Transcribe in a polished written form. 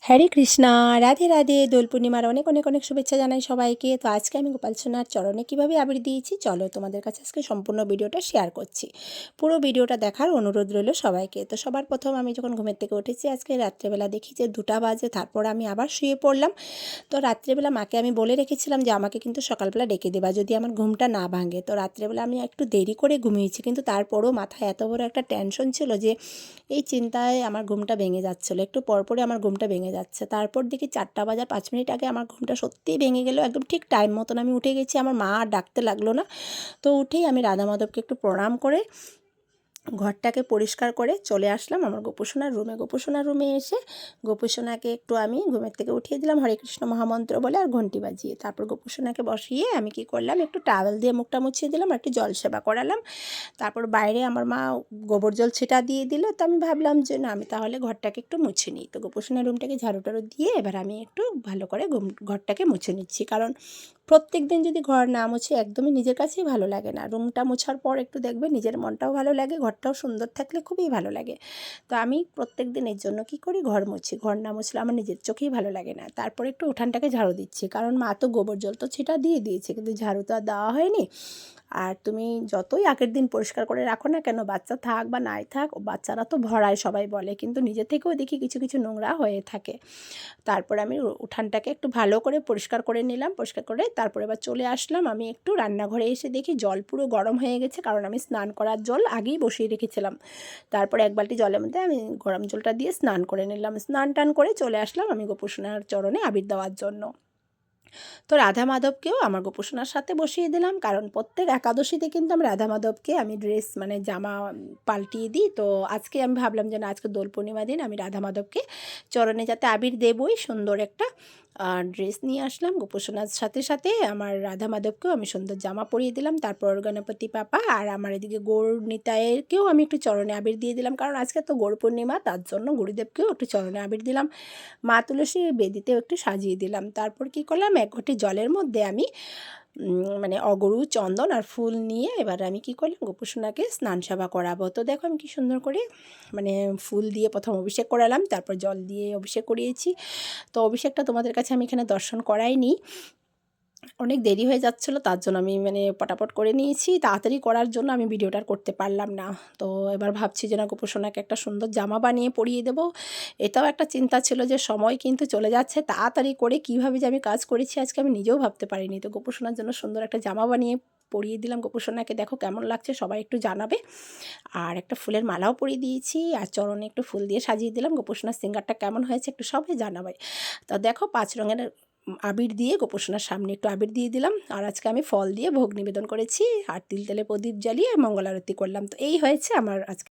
হরে কৃষ্ণা, রাধে রাধে। দোল পূর্ণিমার অনেক অনেক অনেক শুভেচ্ছা জানাই সবাইকে। তো আজকে আমি গোপাল সোনার চরণে কীভাবে আবির দিয়েছি চলো তোমাদের কাছে আজকে সম্পূর্ণ ভিডিওটা শেয়ার করছি। পুরো ভিডিওটা দেখার অনুরোধ রইল সবাইকে। তো সবার প্রথম আমি যখন ঘুমের থেকে উঠেছি আজকে রাত্রেবেলা দেখি যে 2টা বাজে, তারপর আমি আবার শুয়ে পড়লাম। তো রাত্রেবেলা মাকে আমি বলে রেখেছিলাম যে আমাকে কিন্তু সকালবেলা ডেকে দেবা যদি আমার ঘুমটা না ভাঙে। তো রাত্রেবেলা আমি একটু দেরি করে ঘুমিয়েছি, কিন্তু তারপরও মাথায় এত বড় একটা টেনশন ছিল যে এই চিন্তায় আমার ঘুমটা ভেঙে যাচ্ছিলো। একটু পরপরই আমার ঘুমটা ভেঙে যাচ্ছে। তারপর দেখি 4টা বাজার 5 মিনিট আগে আমার ঘুমটা সত্যিই ভেঙে গেল। একদম ঠিক টাইম মতন আমি উঠে গেছি, আমার মা আর ডাকতে লাগলো না। তো উঠেই আমি রাধা মাধবকে একটু প্রণাম করে ঘরটাকে পরিষ্কার করে চলে আসলাম আমার গোপুসোনার রুমে। গোপুসোনার রুমে এসে গোপুসোনাকে একটু আমি ঘুমের থেকে উঠিয়ে দিলাম হরে কৃষ্ণ মহামন্ত্র বলে আর ঘন্টি বাজিয়ে। তারপর গোপুসোনাকে বসিয়ে আমি কি করলাম, একটু টাওয়েল দিয়ে মুখটা মুছিয়ে দিলাম আর একটু জল সেবা করালাম। তারপর বাইরে আমার মা গোবর জল ছিটা দিয়ে দিল। তো আমি ভাবলাম যে না, আমি তাহলে ঘরটাকে একটু মুছে নিই। তো গোপুসোনার রুমটাকে ঝাড়ু টাড়ু দিয়ে এবার আমি একটু ভালো করে ঘরটাকে মুছে নিচ্ছি, কারণ প্রত্যেক দিন যদি ঘর না মুছি একদমই নিজের কাছেই ভালো লাগে না। রুমটা মোছার পর একটু দেখবে নিজের মনটাও ভালো লাগে, ঘরটাও সুন্দর থাকলে খুবই ভালো লাগে। তো আমি প্রত্যেক দিন এর জন্য কী করি, ঘর মুছি। ঘর না মুছলে আমার নিজের চোখেই ভালো লাগে না। তারপর একটু উঠানটাকে ঝাড়ু দিচ্ছি, কারণ মা তো গোবর জল তো ছিটা দিয়ে দিয়েছে, কিন্তু ঝাড়ু তো আর দেওয়া হয়নি। আর তুমি যতই আগের দিন পরিষ্কার করে রাখো না কেন, বাচ্চা থাক বা নাই থাক, বাচ্চারা তো ভরায় সবাই বলে, কিন্তু নিজে থেকেও দেখি কিছু কিছু নোংরা হয়ে থাকে। তারপর আমি উঠানটাকে একটু ভালো করে পরিষ্কার করে নিলাম। পরিষ্কার করে তারপর এবার চলে আসলাম আমি একটু রান্নাঘরে। এসে দেখি জল পুরো গরম হয়ে গেছে, কারণ আমি স্নান করার জল আগেই বসিয়ে রেখেছিলাম। তারপর 1 বালতি জলের মধ্যে আমি গরম জলটা দিয়ে স্নান করে নিলাম। স্নান টান করে চলে আসলাম আমি গোপুসোনার চরণে আবির দেওয়ার জন্য। তো রাধা মাধবকেও আমার গোপুসোনার সাথে বসিয়ে দিলাম, কারণ প্রত্যেক একাদশীতে কিন্তু আমি রাধা মাধবকে আমি ড্রেস মানে জামা পাল্টিয়ে দিই। তো আজকে আমি ভাবলাম যে না, আজকে দোল পূর্ণিমা দিন আমি রাধা মাধবকে চরণে যাতে আবির দেবই, সুন্দর একটা ড্রেস নিয়ে আসলাম। গোপুসোনার সাথে সাথে আমার রাধা মাধবকেও আমি সুন্দর জামা পরিয়ে দিলাম। তারপর গণপতি পাপা আর আমার এদিকে গৌর নিতাইয়েরকেও আমি একটু চরণে আবির দিয়ে দিলাম, কারণ আজকে তো গৌর পূর্ণিমা, তার জন্য গুরুদেবকেও একটু চরণে আবির দিলাম। মা তুলসী বেদিতেও একটু সাজিয়ে দিলাম। তারপর কি করলাম, 1 ঘটি জলের মধ্যে আমি মানে অগরু, চন্দন আর ফুল নিয়ে এবার আমি কি করলাম, গোপুসোনাকে স্নান সেবা করাবো। তো দেখো আমি কি সুন্দর করে মানে ফুল দিয়ে প্রথম অভিষেক করালাম, তারপর জল দিয়ে অভিষেক করিয়েছি। তো অভিষেকটা তোমাদের কাছে আমি এখানে দর্শন করাইনি, অনেক দেরি হয়ে যাচ্ছিলো, তার জন্য আমি মানে পটাপট করে নিয়েছি। তাড়াতাড়ি করার জন্য আমি ভিডিওটা আর করতে পারলাম না। তো এবার ভাবছি যে না, গোপুসোনাকে একটা সুন্দর জামা বানিয়ে পরিয়ে দেবো। এটাও একটা চিন্তা ছিল যে সময় কিন্তু চলে যাচ্ছে, তাড়াতাড়ি করে কীভাবে যে আমি কাজ করেছি আজকে আমি নিজেও ভাবতে পারিনি। তো গোপুসোনার জন্য সুন্দর একটা জামা বানিয়ে পরিয়ে দিলাম গোপুসোনাকে। দেখো কেমন লাগছে সবাই একটু জানাবে। আর একটা ফুলের মালাও পরিয়ে দিয়েছি, আর চরণে একটু ফুল দিয়ে সাজিয়ে দিলাম। গোপুসোনার সিঙ্গারটা কেমন হয়েছে একটু সবাই জানাবে। তো দেখো 5 রঙের আবির দিয়ে গোপুসোনার সামনে একটু আবির দিয়ে দিলাম। আর আজকে আমি ফল দিয়ে ভোগ নিবেদন করেছি, আর তিল তেলে প্রদীপ জ্বালিয়ে মঙ্গল আরতি করলাম। তো এই হয়েছে আমার আজকে